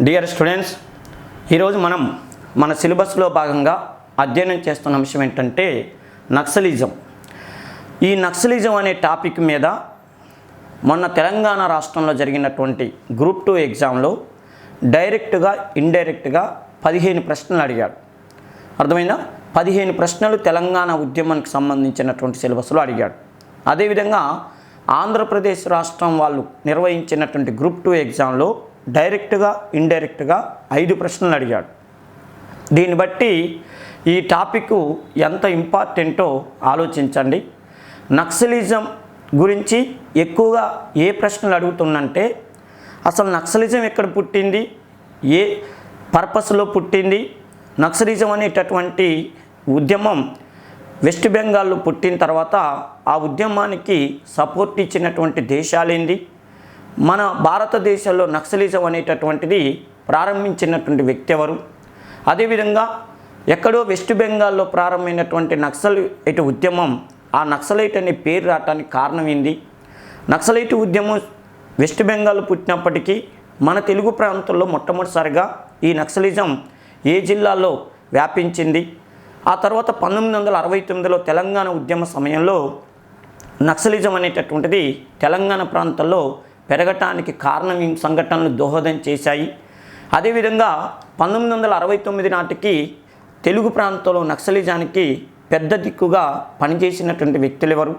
Dear students, ఈరోజు మనం మన సిలబస్లో భాగంగా అధ్యయనం చేస్తున్న అంశం ఏంటంటే నక్సలిజం. ఈ నక్సలిజం అనే టాపిక్ మీద మొన్న తెలంగాణ రాష్ట్రంలో జరిగినటువంటి గ్రూప్ 2 ఎగ్జామ్లో డైరెక్ట్గా ఇండైరెక్ట్గా 15 ప్రశ్నలు అడిగాడు. అర్థమైందా? 15 ప్రశ్నలు తెలంగాణ ఉద్యమానికి సంబంధించినటువంటి సిలబస్లో అడిగాడు. అదేవిధంగా ఆంధ్రప్రదేశ్ రాష్ట్రం వాళ్ళు నిర్వహించినటువంటి గ్రూప్ 2 ఎగ్జామ్లో డైరెక్ట్గా ఇండైరెక్ట్గా 5 ప్రశ్నలు అడిగాడు. దీన్ని బట్టి ఈ టాపిక్ ఎంత ఇంపార్టెంటో ఆలోచించండి. నక్సలిజం గురించి ఎక్కువగా ఏ ప్రశ్నలు అడుగుతుందంటే, అసలు నక్సలిజం ఎక్కడ పుట్టింది, ఏ పర్పస్లో పుట్టింది, నక్సలిజం అనేటటువంటి ఉద్యమం వెస్ట్ బెంగాల్లో పుట్టిన తర్వాత ఆ ఉద్యమానికి సపోర్ట్ ఇచ్చినటువంటి దేశాలేంది, మన భారతదేశంలో నక్సలిజం అనేటటువంటిది ప్రారంభించినటువంటి వ్యక్తి ఎవరు, అదేవిధంగా ఎక్కడో వెస్ట్ బెంగాల్లో ప్రారంభమైనటువంటి నక్సలైట్ ఉద్యమం, ఆ నక్సలైట్ అనే పేరు రావడానికి కారణం ఏంది, నక్సలైట్ ఉద్యమం వెస్ట్ బెంగాల్ పుట్టినప్పటికీ మన తెలుగు ప్రాంతంలో మొట్టమొదటిసారిగా ఈ నక్సలిజం ఏ జిల్లాలో వ్యాపించింది, ఆ తర్వాత 1969లో తెలంగాణ ఉద్యమ సమయంలో నక్సలిజం అనేటటువంటిది తెలంగాణ ప్రాంతంలో పెరగటానికి కారణం సంఘటనలు దోహదం చేశాయి. అదేవిధంగా 1969 నాటికి తెలుగు ప్రాంతంలో నక్సలిజానికి పెద్ద దిక్కుగా పనిచేసినటువంటి వ్యక్తులు ఎవరు?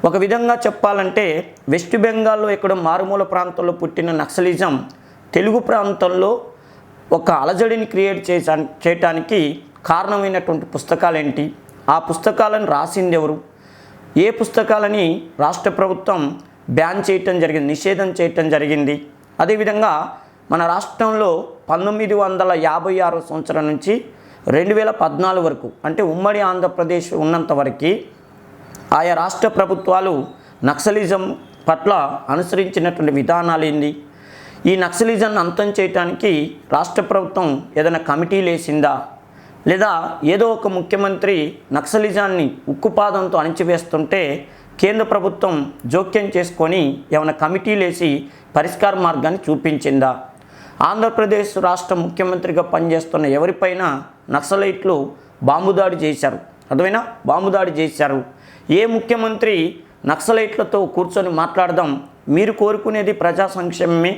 ఒక విధంగా చెప్పాలంటే వెస్ట్ బెంగాల్లో ఎక్కడో మారుమూల ప్రాంతంలో పుట్టిన నక్సలిజం తెలుగు ప్రాంతంలో ఒక అలజడిని క్రియేట్ చేయటానికి కారణమైనటువంటి పుస్తకాలు ఏంటి, ఆ పుస్తకాలను రాసింది ఎవరు, ఏ పుస్తకాలని రాష్ట్ర ప్రభుత్వం బ్యాన్ చేయటం జరిగింది, నిషేధం చేయటం జరిగింది. అదేవిధంగా మన రాష్ట్రంలో 1956 సంవత్సరం నుంచి 2014 వరకు, అంటే ఉమ్మడి ఆంధ్రప్రదేశ్ ఉన్నంత వరకు ఆయా రాష్ట్ర ప్రభుత్వాలు నక్సలిజం పట్ల అనుసరించినటువంటి విధానాలు ఏంది, ఈ నక్సలిజాన్ని అంతం చేయడానికి రాష్ట్ర ప్రభుత్వం ఏదైనా కమిటీలు వేసిందా, లేదా ఏదో ఒక ముఖ్యమంత్రి నక్సలిజాన్ని ఉక్కుపాదంతో అణిచివేస్తుంటే కేంద్ర ప్రభుత్వం జోక్యం చేసుకొని ఏమైనా కమిటీలు వేసి పరిష్కార మార్గాన్ని చూపించిందా, ఆంధ్రప్రదేశ్ రాష్ట్ర ముఖ్యమంత్రిగా పనిచేస్తున్న ఎవరిపైన నక్సలైట్లు బాంబు దాడి చేశారు, అర్థమైనా బాంబు దాడి చేశారు, ఏ ముఖ్యమంత్రి నక్సలైట్లతో కూర్చొని మాట్లాడదాం, మీరు కోరుకునేది ప్రజా సంక్షేమమే,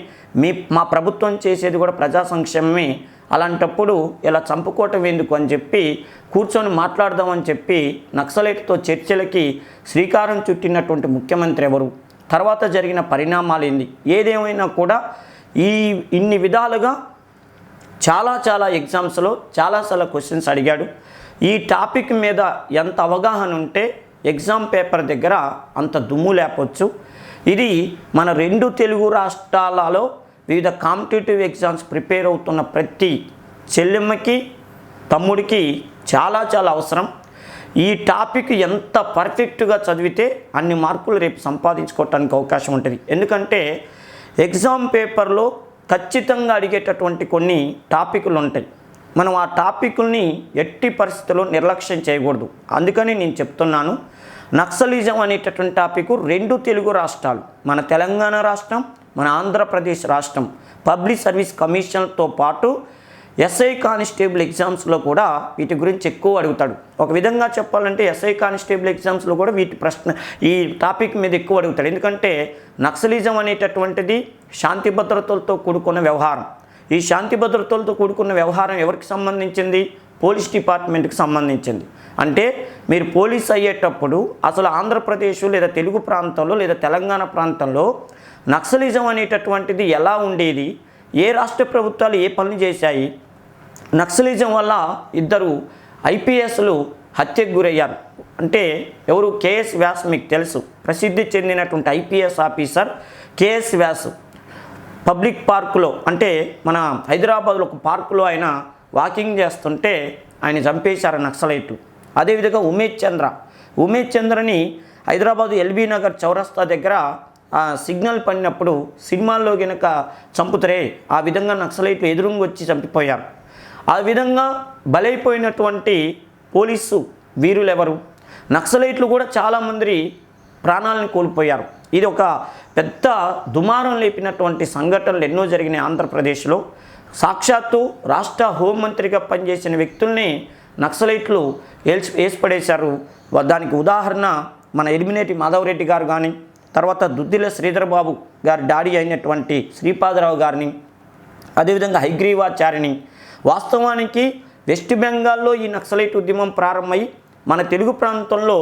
మా ప్రభుత్వం చేసేది కూడా ప్రజా సంక్షేమమే, అలాంటప్పుడు ఇలా చంపుకోవటం ఎందుకు అని చెప్పి కూర్చొని మాట్లాడదామని చెప్పి నక్సలైట్తో చర్చలకి శ్రీకారం చుట్టినటువంటి ముఖ్యమంత్రి ఎవరు, తర్వాత జరిగిన పరిణామాలు ఏంది, ఏదేమైనా కూడా ఇన్ని విధాలుగా చాలా ఎగ్జామ్స్లో చాలాసార్లు క్వశ్చన్స్ అడిగాడు. ఈ టాపిక్ మీద ఎంత అవగాహన ఉంటే ఎగ్జామ్ పేపర్ దగ్గర అంత దుమ్ము లేపొచ్చు. ఇది మన 2 తెలుగు రాష్ట్రాలలో వివిధ కాంపిటేటివ్ ఎగ్జామ్స్ ప్రిపేర్ అవుతున్న ప్రతి చెల్లెమ్మకి తమ్ముడికి చాలా అవసరం. ఈ టాపిక్ ఎంత పర్ఫెక్ట్గా చదివితే అన్ని మార్కులు రేపు సంపాదించుకోవటానికి అవకాశం ఉంటుంది. ఎందుకంటే ఎగ్జామ్ పేపర్లో ఖచ్చితంగా అడిగేటటువంటి కొన్ని టాపిక్లు ఉంటాయి. మనం ఆ టాపిక్ని ఎట్టి పరిస్థితుల్లో నిర్లక్ష్యం చేయకూడదు. అందుకని నేను చెప్తున్నాను, నక్సలిజం అనేటటువంటి టాపిక్ 2 తెలుగు రాష్ట్రాలు, మన తెలంగాణ రాష్ట్రం, మన ఆంధ్రప్రదేశ్ రాష్ట్రం పబ్లిక్ సర్వీస్ కమిషన్తో పాటు ఎస్ఐ కానిస్టేబుల్ ఎగ్జామ్స్లో కూడా వీటి గురించి ఎక్కువ అడుగుతాడు. ఒక విధంగా చెప్పాలంటే ఎస్ఐ కానిస్టేబుల్ ఎగ్జామ్స్లో కూడా ఈ టాపిక్ మీద ఎక్కువ అడుగుతాడు. ఎందుకంటే నక్సలిజం అనేటటువంటిది శాంతి భద్రతలతో కూడుకున్న వ్యవహారం. ఈ శాంతి భద్రతలతో కూడుకున్న వ్యవహారం ఎవరికి సంబంధించింది? పోలీస్ డిపార్ట్మెంట్కి సంబంధించింది. అంటే మీరు పోలీస్ అయ్యేటప్పుడు అసలు ఆంధ్రప్రదేశ్ లేదా తెలుగు ప్రాంతంలో లేదా తెలంగాణ ప్రాంతంలో నక్సలిజం అనేటటువంటిది ఎలా ఉండేది, ఏ రాష్ట్ర ప్రభుత్వాలు ఏ పనులు చేశాయి, నక్సలిజం వల్ల 2 ఐపీఎస్లు హత్యకు గురయ్యారు. అంటే ఎవరు? కేఎస్ వ్యాస్, మీకు తెలుసు, ప్రసిద్ధి చెందినటువంటి IPS officer K S Vyas public పార్కులో, అంటే మన హైదరాబాద్లో ఒక పార్కులో ఆయన వాకింగ్ చేస్తుంటే ఆయన చంపేశారు నక్సలైట్లు. అదేవిధంగా ఉమేష్ చంద్రని హైదరాబాదు ఎల్బీ నగర్ చౌరస్తా దగ్గర సిగ్నల్ పడినప్పుడు సినిమాల్లో కనుక చంపుతారే ఆ విధంగా నక్సలైట్లు ఎదురుంగి వచ్చి చంపిపోయారు. ఆ విధంగా బలైపోయినటువంటి పోలీసు వీరులు ఎవరు? నక్సలైట్లు కూడా చాలామంది ప్రాణాలను కోల్పోయారు. ఇది ఒక పెద్ద దుమారం లేపినటువంటి సంఘటనలు ఎన్నో జరిగినాయి ఆంధ్రప్రదేశ్లో. సాక్షాత్తు రాష్ట్ర హోంమంత్రిగా పనిచేసిన వ్యక్తుల్ని నక్సలైట్లు వేసిపడేశారు. దానికి ఉదాహరణ మన ఎలిమినేటి మాధవరెడ్డి గారు కానీ, తర్వాత దుద్దిల శ్రీధర్ బాబు గారి డాడీ అయినటువంటి శ్రీపాదరావు గారిని, అదేవిధంగా హైగ్రీవాచారిని. వాస్తవానికి వెస్ట్ బెంగాల్లో ఈ నక్సలైట్ ఉద్యమం ప్రారంభమై మన తెలుగు ప్రాంతంలో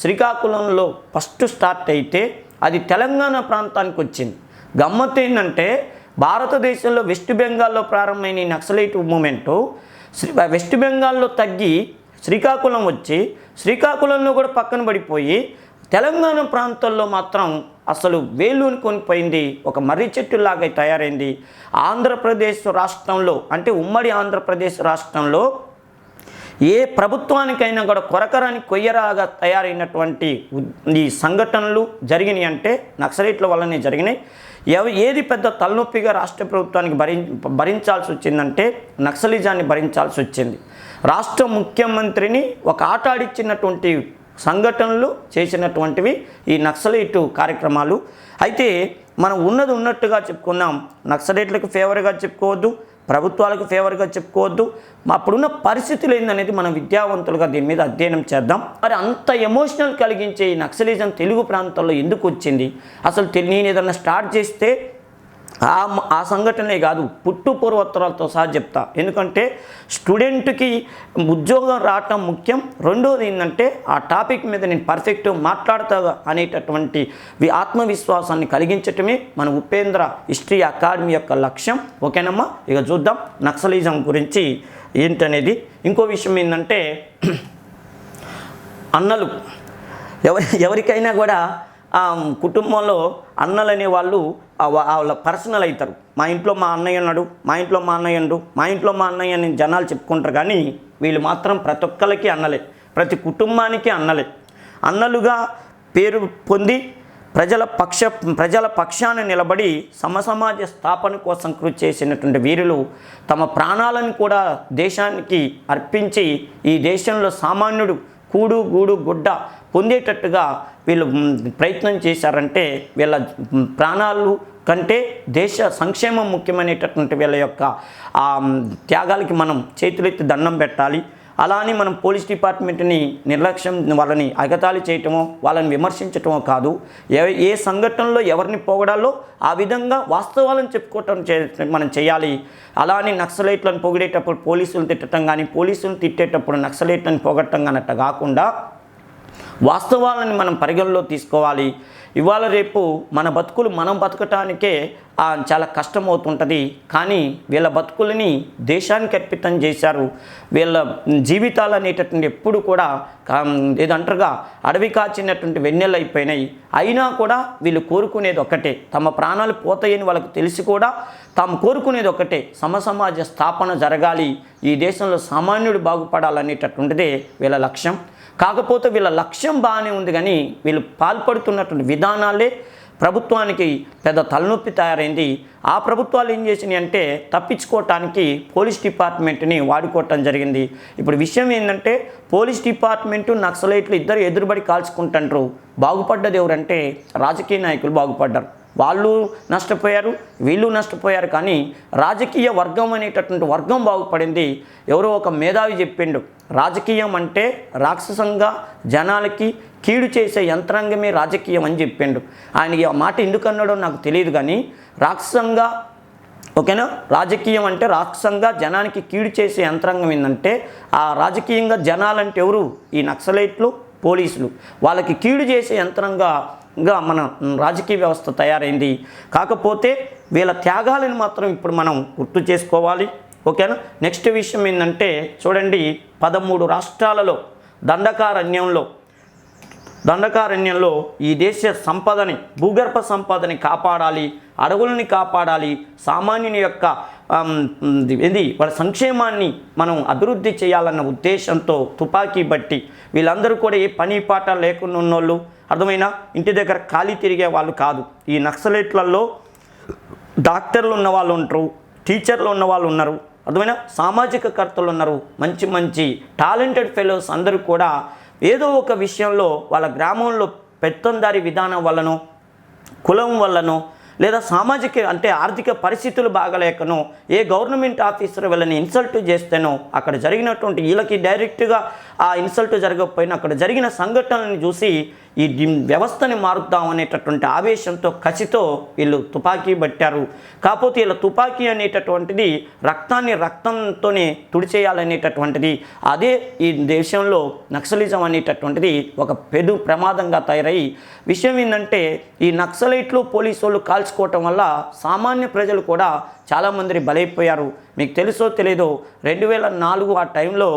శ్రీకాకుళంలో ఫస్ట్ స్టార్ట్ అయితే అది తెలంగాణ ప్రాంతానికి వచ్చింది. గమ్మత్తు ఏంటంటే భారతదేశంలో వెస్ట్ బెంగాల్లో ప్రారంభమైన ఈ నక్సలైట్ మూమెంటు వెస్ట్ బెంగాల్లో తగ్గి శ్రీకాకుళం వచ్చి శ్రీకాకుళంలో కూడా పక్కన పడిపోయి తెలంగాణ ప్రాంతాల్లో మాత్రం అసలు వేలుని కొనిపోయింది, ఒక మర్రి చెట్టులాగా తయారైంది. ఆంధ్రప్రదేశ్ రాష్ట్రంలో అంటే ఉమ్మడి ఆంధ్రప్రదేశ్ రాష్ట్రంలో ఏ ప్రభుత్వానికైనా కూడా కొరకరాని కొయ్యరాగా తయారైనటువంటి ఈ సంఘటనలు జరిగినాయి అంటే నక్సలైట్ల వల్లనే జరిగినాయి. ఏది పెద్ద తలనొప్పిగా రాష్ట్ర ప్రభుత్వానికి భరించాల్సి వచ్చిందంటే నక్సలిజాన్ని భరించాల్సి వచ్చింది. రాష్ట్ర ముఖ్యమంత్రిని ఒక ఆట ఆడిచ్చినటువంటి సంఘటనలు చేసినటువంటివి ఈ నక్సలైట్ కార్యక్రమాలు. అయితే మనం ఉన్నట్టుగా చెప్పుకున్నాం. నక్సలైట్లకు ఫేవర్గా చెప్పుకోవద్దు, ప్రభుత్వాలకు ఫేవర్గా చెప్పుకోవద్దు. అప్పుడున్న పరిస్థితులు ఏందనేది మనం విద్యావంతులుగా దీని మీద అధ్యయనం చేద్దాం. మరి అంత ఎమోషనల్ కలిగించే ఈ నక్సలిజం తెలుగు ప్రాంతాల్లో ఎందుకు వచ్చింది? అసలు నేను ఏదన్నా స్టార్ట్ చేస్తే ఆ సంఘటనే కాదు, పుట్టు పూర్వోత్తరాలతో సహా చెప్తా. ఎందుకంటే స్టూడెంట్కి ఉద్యోగం రావటం ముఖ్యం. రెండోది ఏంటంటే ఆ టాపిక్ మీద నేను పర్ఫెక్ట్ మాట్లాడతా అనేటటువంటి ఆత్మవిశ్వాసాన్ని కలిగించటమే మన ఉపేంద్ర హిస్టరీ అకాడమీ యొక్క లక్ష్యం. ఓకేనమ్మా, ఇక చూద్దాం నక్సలిజం గురించి ఏంటనేది. ఇంకో విషయం ఏంటంటే అన్నలు ఎవరికైనా కూడా కుటుంబంలో అన్నలు అనేవాళ్ళు వాళ్ళ పర్సనల్ అవుతారు. మా ఇంట్లో మా అన్నయ్య ఉన్నాడు, మా ఇంట్లో మా అన్నయ్య ఉండు, మా ఇంట్లో మా అన్నయ్య అని జనాలు చెప్పుకుంటారు. కానీ వీళ్ళు మాత్రం ప్రతి ఒక్కరికి అన్నలే, ప్రతి కుటుంబానికి అన్నలే. అన్నలుగా పేరు పొంది ప్రజల పక్షాన నిలబడి సమసమాజ స్థాపన కోసం కృషి చేసినటువంటి వీరులు తమ ప్రాణాలను కూడా దేశానికి అర్పించి ఈ దేశంలో సామాన్యుడు కూడు గూడు గుడ్డ పొందేటట్టుగా వీళ్ళు ప్రయత్నం చేశారంటే వీళ్ళ ప్రాణాలు కంటే దేశ సంక్షేమం ముఖ్యమైనటువంటి వీళ్ళ యొక్క త్యాగాలకి మనం చేతులెత్తి దండం పెట్టాలి. అలా అని మనం పోలీస్ డిపార్ట్మెంట్ని నిర్లక్ష్యం, వాళ్ళని అగతాళి చేయటమో వాళ్ళని విమర్శించటమో కాదు. ఏ సంఘటనలో ఎవరిని పొగడాలో ఆ విధంగా వాస్తవాలను చెప్పుకోవటం మనం చేయాలి. అలా అని నక్సలైట్లను పొగిడేటప్పుడు పోలీసులు తిట్టడం కానీ, పోలీసులు తిట్టేటప్పుడు నక్సలైట్లను పొగడటం కానీ అట్లా కాకుండా వాస్తవాలను మనం పరిగణలో తీసుకోవాలి. ఇవాళ రేపు మన బతుకులు మనం బతకటానికే చాలా కష్టమవుతుంటుంది. కానీ వీళ్ళ బతుకులని దేశానికి అర్పితం చేశారు. వీళ్ళ జీవితాలు అనేటటువంటి ఎప్పుడు కూడా ఏదంటారుగా అడవి కాచినటువంటి వెన్నెలు అయిపోయినాయి. అయినా కూడా వీళ్ళు కోరుకునేది ఒకటే, తమ ప్రాణాలు పోతాయని వాళ్ళకు తెలిసి కూడా తాము కోరుకునేది ఒకటే, సమసమాజ స్థాపన జరగాలి, ఈ దేశంలో సామాన్యుడు బాగుపడాలనేటటువంటిదే వీళ్ళ లక్ష్యం. కాకపోతే వీళ్ళ లక్ష్యం బాగానే ఉంది, కానీ వీళ్ళు పాల్పడుతున్నటువంటి విధానాలే ప్రభుత్వానికి పెద్ద తలనొప్పి తయారైంది. ఆ ప్రభుత్వాలు ఏం చేసినాయి అంటే తప్పించుకోవటానికి పోలీస్ డిపార్ట్మెంట్ని వాడుకోవటం జరిగింది. ఇప్పుడు విషయం ఏంటంటే పోలీస్ డిపార్ట్మెంటు నక్సలైట్లు ఇద్దరు ఎదురుబడి కాల్చుకుంటుంటారు. బాగుపడ్డది ఎవరంటే రాజకీయ నాయకులు బాగుపడ్డారు. వాళ్ళు నష్టపోయారు, వీళ్ళు నష్టపోయారు. కానీ రాజకీయ వర్గం అనేటటువంటి వర్గం బాగుపడింది. ఎవరో ఒక మేధావి చెప్పిండు, రాజకీయం అంటే రాక్షసంగా జనాలకి కీడు చేసే యంత్రాంగమే రాజకీయం అని చెప్పిండు. ఆయనకి ఆ మాట ఎందుకు అన్నాడో నాకు తెలియదు. కానీ రాక్షసంగా ఓకేనా, రాజకీయం అంటే రాక్షసంగా జనానికి కీడు చేసే యంత్రాంగం ఏంటంటే ఆ రాజకీయంగా జనాలంటే ఎవరు? ఈ నక్సలైట్లు, పోలీసులు. వాళ్ళకి కీడు చేసే యంత్రంగా మన రాజకీయ వ్యవస్థ తయారైంది. కాకపోతే వీళ్ళ త్యాగాలను మాత్రం ఇప్పుడు మనం గుర్తు చేసుకోవాలి. ఓకేనా. నెక్స్ట్ విషయం ఏంటంటే చూడండి, 13 రాష్ట్రాలలో దండకారణ్యంలో ఈ దేశ సంపదని, భూగర్భ సంపదని కాపాడాలి, అడవులని కాపాడాలి, సామాన్యుని యొక్క వాళ్ళ సంక్షేమాన్ని మనం అభివృద్ధి చేయాలన్న ఉద్దేశంతో తుపాకీ బట్టి వీళ్ళందరూ కూడా ఏ పని పాట లేకుండా ఉన్నోళ్ళు, అర్థమైనా ఇంటి దగ్గర ఖాళీ తిరిగే వాళ్ళు కాదు. ఈ నక్సలైట్లలో డాక్టర్లు ఉన్న వాళ్ళు ఉంటారు, టీచర్లు ఉన్న వాళ్ళు ఉన్నారు, అర్థమైనా సామాజిక కర్తలు ఉన్నారు, మంచి మంచి టాలెంటెడ్ ఫెలోస్ అందరూ కూడా ఏదో ఒక విషయంలో వాళ్ళ గ్రామంలో పెత్తందారి విధానం వల్లనో, కులం వల్లనో, లేదా సామాజిక అంటే ఆర్థిక పరిస్థితులు బాగలేకనో ఏ గవర్నమెంట్ ఆఫీసర్ వీళ్ళని ఇన్సల్ట్ చేస్తేనో అక్కడ జరిగినటువంటి వీళ్ళకి డైరెక్ట్గా ఆ ఇన్సల్ట్ జరగకపోయినా అక్కడ జరిగిన సంఘటనలను చూసి ఈ వ్యవస్థని మారుద్దాం అనేటటువంటి ఆవేశంతో కసితో వీళ్ళు తుపాకీ పట్టారు. కాకపోతే వీళ్ళ తుపాకీ అనేటటువంటిది రక్తంతోనే తుడిచేయాలనేటటువంటిది. అదే ఈ దేశంలో నక్సలిజం అనేటటువంటిది ఒక పెను ప్రమాదంగా తయారై విషయం ఏంటంటే ఈ నక్సలైట్లు పోలీసు వాళ్ళు కాల్చుకోవటం వల్ల సామాన్య ప్రజలు కూడా చాలామంది బలైపోయారు. మీకు తెలుసో తెలీదో 2004 ఆ టైంలో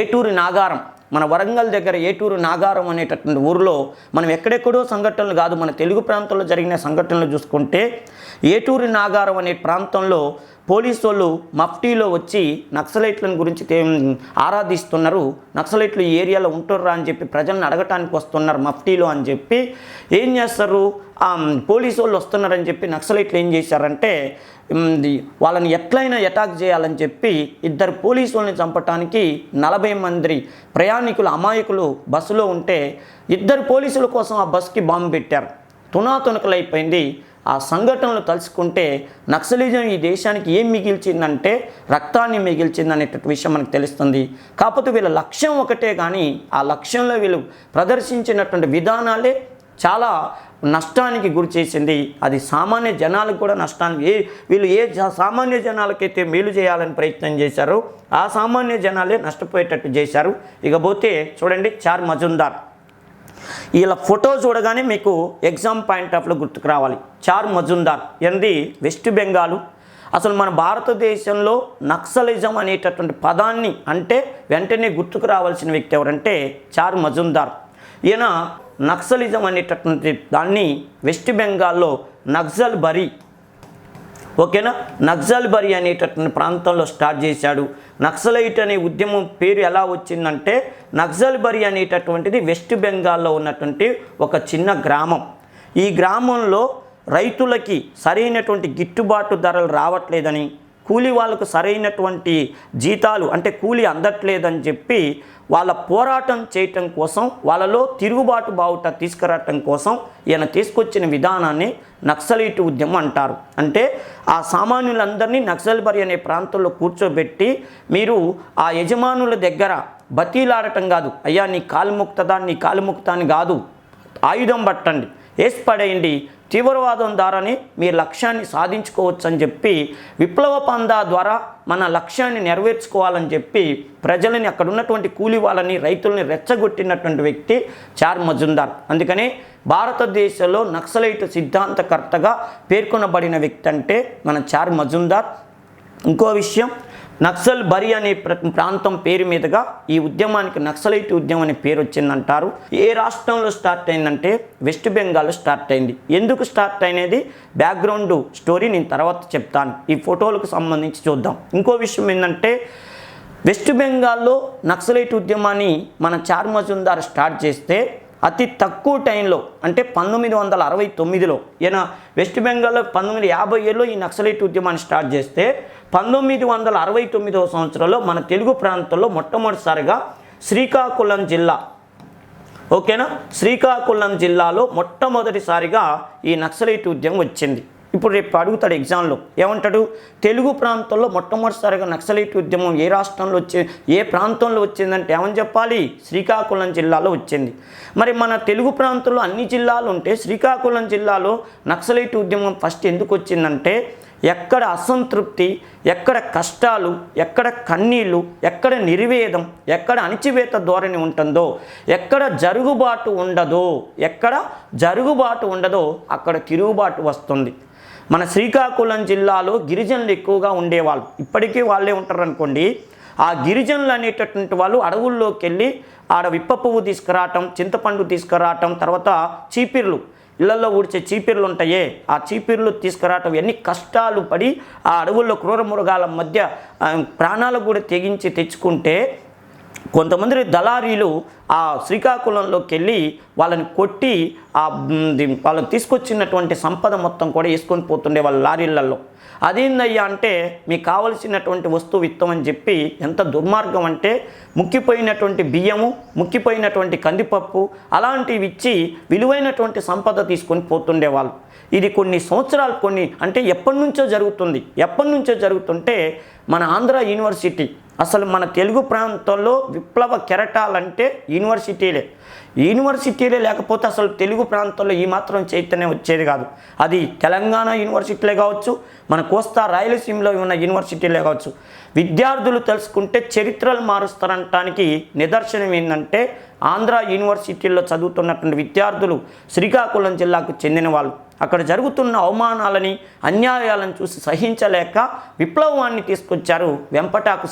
ఏటూరు నాగారం, మన వరంగల్ దగ్గర ఏటూరు నాగారం అనేటటువంటి ఊరిలో మనం ఎక్కడెక్కడో సంఘటనలు కాదు, మన తెలుగు ప్రాంతంలో జరిగిన సంఘటనలు చూసుకుంటే ఏటూరు నాగారం అనే ప్రాంతంలో పోలీసు వాళ్ళు మఫ్టీలో వచ్చి నక్సలైట్లను గురించి ఆరాధిస్తున్నారు. నక్సలైట్లు ఈ ఏరియాలో ఉంటుర్రా అని చెప్పి ప్రజలను అడగటానికి వస్తున్నారు మఫ్టీలో అని చెప్పి ఏం చేస్తారు, పోలీసు వాళ్ళు వస్తున్నారని చెప్పి నక్సలైట్లు ఏం చేశారంటే వాళ్ళని ఎట్లయినా అటాక్ చేయాలని చెప్పి 2 పోలీసు వాళ్ళని చంపటానికి 40 మంది ప్రయాణికులు అమాయకులు బస్సులో ఉంటే 2 పోలీసుల కోసం ఆ బస్సుకి బాంబు పెట్టారు. తునాతునకలైపోయింది. ఆ సంఘటనలు తలుచుకుంటే నక్సలిజం ఈ దేశానికి ఏం మిగిల్చిందంటే రక్తాన్ని మిగిల్చిందనేటటువంటి విషయం మనకు తెలుస్తుంది. కాకపోతే వీళ్ళ లక్ష్యం ఒకటే, కానీ ఆ లక్ష్యంలో వీళ్ళు ప్రదర్శించినటువంటి విధానాలే చాలా నష్టానికి గురి చేసింది. అది సామాన్య జనాలకు కూడా నష్టానికి వీళ్ళు ఏ సామాన్య జనాలకైతే మేలు చేయాలని ప్రయత్నం చేశారో ఆ సామాన్య జనాలే నష్టపోయేటట్టు చేశారు. ఇకపోతే చూడండి, చార్ మజుందార్, వీళ్ళ ఫోటో చూడగానే మీకు ఎగ్జామ్ పాయింట్ ఆఫ్లో గుర్తుకు రావాలి. చార్ మజుందార్ ఎంది వెస్ట్ బెంగాలు. అసలు మన భారతదేశంలో నక్సలిజం అనేటటువంటి పదాన్ని అంటే వెంటనే గుర్తుకు రావాల్సిన వ్యక్తి ఎవరంటే చార్ మజుందార్. ఈయన నక్సలిజం అనేటటువంటి దాన్ని వెస్ట్ బెంగాల్లో నక్సల్ బరీ, ఓకేనా, నక్సల్ బరీ అనేటటువంటి ప్రాంతంలో స్టార్ట్ చేశాడు. నక్సలైట్ అనే ఉద్యమం పేరు ఎలా వచ్చిందంటే నక్సల్ బరీ అనేటటువంటిది వెస్ట్ బెంగాల్లో ఉన్నటువంటి ఒక చిన్న గ్రామం. ఈ గ్రామంలో రైతులకి సరైనటువంటి గిట్టుబాటు ధరలు రావట్లేదని, కూలి వాళ్ళకు సరైనటువంటి జీతాలు అంటే కూలి అందట్లేదని చెప్పి వాళ్ళ పోరాటం చేయటం కోసం, వాళ్ళలో తిరుగుబాటు బావుట తీసుకురావటం కోసం ఈయన తీసుకొచ్చిన విధానాన్ని నక్సలైట్ ఉద్యమం అంటారు. అంటే ఆ సామాన్యులందరినీ నక్సల్ బరీ అనే ప్రాంతంలో కూర్చోబెట్టి మీరు ఆ యజమానుల దగ్గర బతీలాడటం కాదు, అయ్యా నీ కాలు ముక్తా అని కాదు, ఆయుధం పట్టండి, వేసి పడేయండి, తీవ్రవాదం ద్వారానే మీ లక్ష్యాన్ని సాధించుకోవచ్చు అని చెప్పి విప్లవ పందా ద్వారా మన లక్ష్యాన్ని నెరవేర్చుకోవాలని చెప్పి ప్రజలని, అక్కడ ఉన్నటువంటి కూలి వాళ్ళని, రైతుల్ని రెచ్చగొట్టినటువంటి వ్యక్తి చార్ మజుందార్. అందుకనే భారతదేశంలో నక్సలైట్ సిద్ధాంతకర్తగా పేర్కొనబడిన వ్యక్తి అంటే మన చార్ మజుందార్. ఇంకో విషయం, నక్సల్ బరీ అనే ప్రాంతం పేరు మీదుగా ఈ ఉద్యమానికి నక్సలైట్ ఉద్యమం అనే పేరు వచ్చిందంటారు. ఏ రాష్ట్రంలో స్టార్ట్ అయిందంటే వెస్ట్ బెంగాల్లో స్టార్ట్ అయింది. ఎందుకు స్టార్ట్ అయినది బ్యాక్గ్రౌండ్ స్టోరీ నేను తర్వాత చెప్తాను. ఈ ఫోటోలకు సంబంధించి చూద్దాం. ఇంకో విషయం ఏంటంటే వెస్ట్ బెంగాల్లో నక్సలైట్ ఉద్యమాన్ని మన చార్ మజుందార్ స్టార్ట్ చేస్తే అతి తక్కువ టైంలో అంటే 1969లో ఈయన వెస్ట్ బెంగాల్లో 1950లో ఈ నక్సలైట్ ఉద్యమాన్ని స్టార్ట్ చేస్తే 1969వ సంవత్సరంలో మన తెలుగు ప్రాంతంలో మొట్టమొదటిసారిగా శ్రీకాకుళం జిల్లా, ఓకేనా, శ్రీకాకుళం జిల్లాలో మొట్టమొదటిసారిగా ఈ నక్సలైట్ ఉద్యమం వచ్చింది. ఇప్పుడు రేపు అడుగుతాడు ఎగ్జామ్లో, ఏమంటాడు, తెలుగు ప్రాంతంలో మొట్టమొదటిసారిగా నక్సలైట్ ఉద్యమం ఏ రాష్ట్రంలో ఏ ప్రాంతంలో వచ్చిందంటే ఏమని చెప్పాలి, శ్రీకాకుళం జిల్లాలో వచ్చింది. మరి మన తెలుగు ప్రాంతంలో అన్ని జిల్లాలు ఉంటే శ్రీకాకుళం జిల్లాలో నక్సలైట్ ఉద్యమం ఫస్ట్ ఎందుకు వచ్చిందంటే ఎక్కడ అసంతృప్తి, ఎక్కడ కష్టాలు, ఎక్కడ కన్నీళ్ళు, ఎక్కడ నిర్వేదం, ఎక్కడ అణిచివేత ధోరణి ఉంటుందో, ఎక్కడ జరుగుబాటు ఉండదో అక్కడ తిరుగుబాటు వస్తుంది. మన శ్రీకాకుళం జిల్లాలో గిరిజనులు ఎక్కువగా ఉండేవాళ్ళు, ఇప్పటికీ వాళ్ళే ఉంటారు అనుకోండి. ఆ గిరిజనులు అనేటటువంటి వాళ్ళు అడవుల్లోకి వెళ్ళి ఆడ విప్ప పువ్వు తీసుకురావటం, చింతపండు తీసుకురావటం, తర్వాత చీపిర్లు, ఇళ్లలో ఊడ్చే చీపిర్లు ఉంటాయే ఆ చీపిర్లు తీసుకురావటం, ఎన్ని కష్టాలు పడి ఆ అడవుల్లో క్రూర మృగాల మధ్య ప్రాణాలు కూడా తెచ్చుకుంటే కొంతమంది దళారీలు ఆ శ్రీకాకుళంలోకి వెళ్ళి వాళ్ళని కొట్టి వాళ్ళకి తీసుకొచ్చినటువంటి సంపద మొత్తం కూడా వేసుకొని పోతుండే వాళ్ళ లారీలలో. అదేందయ్యా అంటే మీకు కావలసినటువంటి వస్తువు ఇస్తామని చెప్పి ఎంత దుర్మార్గం అంటే ముక్కిపోయినటువంటి బియ్యము, ముక్కిపోయినటువంటి కందిపప్పు అలాంటివి ఇచ్చి విలువైనటువంటి సంపద తీసుకొని పోతుండేవాళ్ళు. ఇది కొన్ని సంవత్సరాలు అంటే ఎప్పటి నుంచో జరుగుతుంటే మన ఆంధ్ర యూనివర్సిటీ, అసలు మన తెలుగు ప్రాంతంలో విప్లవ కెరటాలంటే యూనివర్సిటీలే లేకపోతే అసలు తెలుగు ప్రాంతంలో ఈ మాత్రం చైతన్యం వచ్చేది కాదు. అది తెలంగాణ యూనివర్సిటీలే కావచ్చు, మన కోస్తా రాయలసీమలో ఉన్న యూనివర్సిటీలే కావచ్చు. విద్యార్థులు తెలుసుకుంటే చరిత్రలు మారుస్తారనటానికి నిదర్శనం ఏంటంటే ఆంధ్ర యూనివర్సిటీల్లో చదువుతున్నటువంటి విద్యార్థులు శ్రీకాకుళం జిల్లాకు చెందిన వాళ్ళు. అక్కడ జరుగుతున్న అవమానాలని, అన్యాయాలను చూసి సహించలేక విప్లవాన్ని తీసుకొచ్చారు వెంపటాకు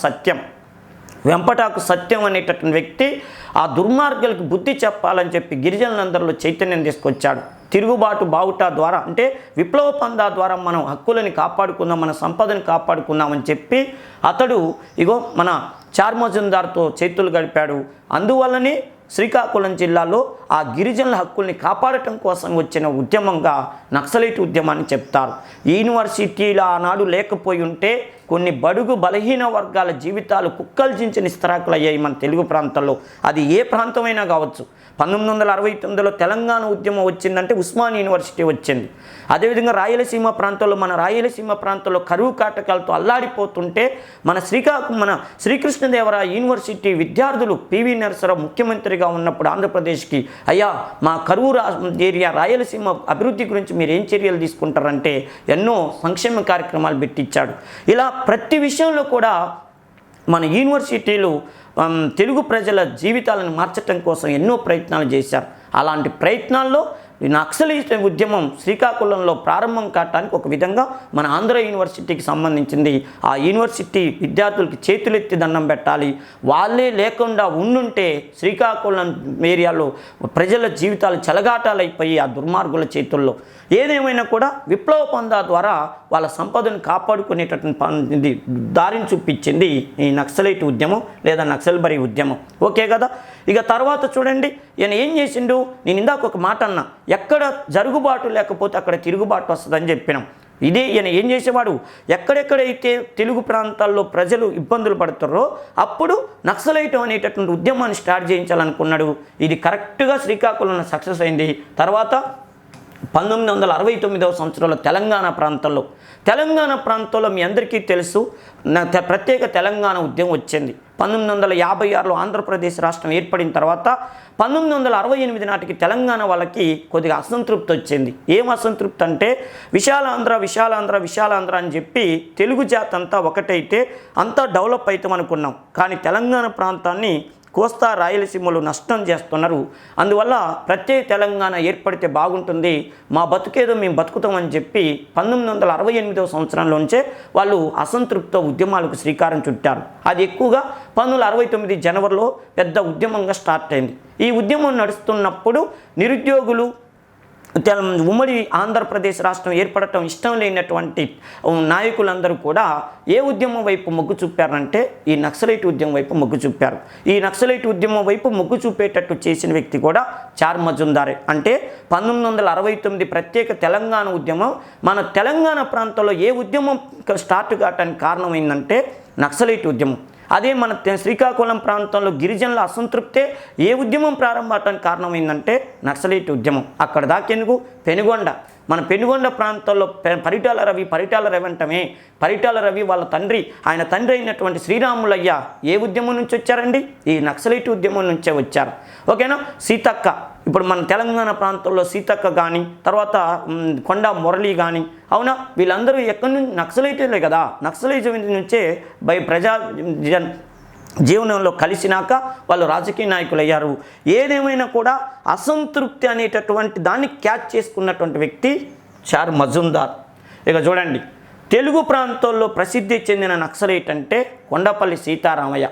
సత్యం అనేటటువంటి వ్యక్తి. ఆ దుర్మార్గులకు బుద్ధి చెప్పాలని చెప్పి గిరిజనులందరిలో చైతన్యం తీసుకొచ్చాడు. తిరుగుబాటు బావుటా ద్వారా అంటే విప్లవ పందా ద్వారా మనం హక్కులని కాపాడుకుందాం, మన సంపదను కాపాడుకుందామని చెప్పి అతడు మన చార్ మజుందార్తో చేతులు గడిపాడు. అందువల్లనే శ్రీకాకుళం జిల్లాలో ఆ గిరిజనుల హక్కుల్ని కాపాడటం కోసం వచ్చిన ఉద్యమంగా నక్సలైట్ ఉద్యమాన్ని చెప్తారు. యూనివర్సిటీలు ఆనాడు లేకపోయి ఉంటే కొన్ని బడుగు బలహీన వర్గాల జీవితాలు కుక్కల్జించి నిస్తరాకులు అయ్యాయి మన తెలుగు ప్రాంతంలో. అది ఏ ప్రాంతమైనా కావచ్చు. 1969లో తెలంగాణ ఉద్యమం వచ్చిందంటే ఉస్మాన్ యూనివర్సిటీ వచ్చింది. అదేవిధంగా మన రాయలసీమ ప్రాంతంలో కరువు కాటకాలతో అల్లాడిపోతుంటే మన శ్రీకృష్ణదేవరాయ యూనివర్సిటీ విద్యార్థులు పివి నరసరావు ముఖ్యమంత్రిగా ఉన్నప్పుడు ఆంధ్రప్రదేశ్కి, అయ్యా మా కరువు ఏరియా రాయలసీమ అభివృద్ధి గురించి మీరు ఏం చర్యలు తీసుకుంటారంటే ఎన్నో సంక్షేమ కార్యక్రమాలు పెట్టించాడు. ఇలా ప్రతి విషయంలో కూడా మన యూనివర్సిటీలు తెలుగు ప్రజల జీవితాలను మార్చడం కోసం ఎన్నో ప్రయత్నాలు చేశారు. అలాంటి ప్రయత్నాల్లో నక్సలైట్ ఉద్యమం శ్రీకాకుళంలో ప్రారంభం కావడానికి ఒక విధంగా మన ఆంధ్ర యూనివర్సిటీకి సంబంధించింది. ఆ యూనివర్సిటీ విద్యార్థులకి చేతులెత్తి దండం పెట్టాలి. వాళ్ళే లేకుండా ఉండుంటే శ్రీకాకుళం ఏరియాలో ప్రజల జీవితాలు చెలగాటాలైపోయి ఆ దుర్మార్గుల చేతుల్లో. ఏదేమైనా కూడా విప్లవ పందా ద్వారా వాళ్ళ సంపదను కాపాడుకునేటటువంటి దారిని చూపించింది ఈ నక్సలైట్ ఉద్యమం లేదా నక్సల్బరీ ఉద్యమం. ఓకే కదా. ఇక తర్వాత చూడండి ఈయన ఏం చేసిండు. నేను ఇందాక ఒక మాట అన్నా, ఎక్కడ జరుగుబాటు లేకపోతే అక్కడ తిరుగుబాటు వస్తుందని చెప్పినాం. ఇదే ఈయన ఏం చేసేవాడు, ఎక్కడెక్కడైతే తెలుగు ప్రాంతాల్లో ప్రజలు ఇబ్బందులు పడుతారో అప్పుడు నక్సలైట్ అనేటటువంటి ఉద్యమాన్ని స్టార్ట్ చేయించాలనుకున్నాడు. ఇది కరెక్ట్గా శ్రీకాకుళంలో సక్సెస్ అయింది. తర్వాత 1969వ సంవత్సరంలో తెలంగాణ ప్రాంతంలో మీ అందరికీ తెలుసు ప్రత్యేక తెలంగాణ ఉద్యమం వచ్చింది. 1956లో ఆంధ్రప్రదేశ్ రాష్ట్రం ఏర్పడిన తర్వాత 1968 నాటికి తెలంగాణ వాళ్ళకి కొద్దిగా అసంతృప్తి వచ్చింది. ఏం అసంతృప్తి అంటే విశాలాంధ్ర అని చెప్పి తెలుగు జాతి అంతా ఒకటైతే అంతా డెవలప్ అవుతాం అనుకున్నాం. కానీ తెలంగాణ ప్రాంతాన్ని కోస్తా రాయలసీమలు నష్టం చేస్తున్నారు. అందువల్ల ప్రత్యేక తెలంగాణ ఏర్పడితే బాగుంటుంది, మా బతుకేదో మేము బతుకుతామని చెప్పి 1968వ సంవత్సరంలోంచే వాళ్ళు అసంతృప్త ఉద్యమాలకు శ్రీకారం చుట్టారు. అది ఎక్కువగా 1969 జనవరిలో పెద్ద ఉద్యమంగా స్టార్ట్ అయింది. ఈ ఉద్యమం నడుస్తున్నప్పుడు నిరుద్యోగులు ఉమ్మడి ఆంధ్రప్రదేశ్ రాష్ట్రం ఏర్పడటం ఇష్టం లేనటువంటి నాయకులందరూ కూడా ఏ ఉద్యమం వైపు మొగ్గు చూపారంటే ఈ నక్సలైట్ ఉద్యమం వైపు మొగ్గు చూపారు. ఈ నక్సలైట్ ఉద్యమం వైపు మొగ్గు చూపేటట్టు చేసిన వ్యక్తి కూడా చార్ మజుందారే. అంటే 1969 ప్రత్యేక తెలంగాణ ఉద్యమం మన తెలంగాణ ప్రాంతంలో ఏ ఉద్యమం స్టార్ట్ కావడానికి కారణమైందంటే నక్సలైట్ ఉద్యమం. అదే మన శ్రీకాకుళం ప్రాంతంలో గిరిజనుల అసంతృప్తే ఏ ఉద్యమం ప్రారంభానికి కారణమైందంటే నక్సలైట్ ఉద్యమం. అక్కడ దాకెందుకు మన పెనుగొండ ప్రాంతంలో పరిటాల రవి అంటమే పరిటాల రవి వాళ్ళ ఆయన తండ్రి అయినటువంటి శ్రీరాములయ్య ఏ ఉద్యమం నుంచి వచ్చారండి? ఈ నక్సలైట్ ఉద్యమం నుంచే వచ్చారు. ఓకేనా. సీతక్క, ఇప్పుడు మన తెలంగాణ ప్రాంతంలో సీతక్క కానీ తర్వాత కొండా మురళి కానీ, అవునా, వీళ్ళందరూ ఎక్కడి నుంచి నక్సలైట్లే కదా. నక్సలైజం నుంచే జీవనంలో కలిసినాక వాళ్ళు రాజకీయ నాయకులు అయ్యారు. ఏదేమైనా కూడా అసంతృప్తి అనేటటువంటి దాన్ని క్యాచ్ చేసుకున్నటువంటి వ్యక్తి చార్ మజుందార్. ఇక చూడండి, తెలుగు ప్రాంతాల్లో ప్రసిద్ధి చెందిన నక్సలైట్ అంటే కొండపల్లి సీతారామయ్య.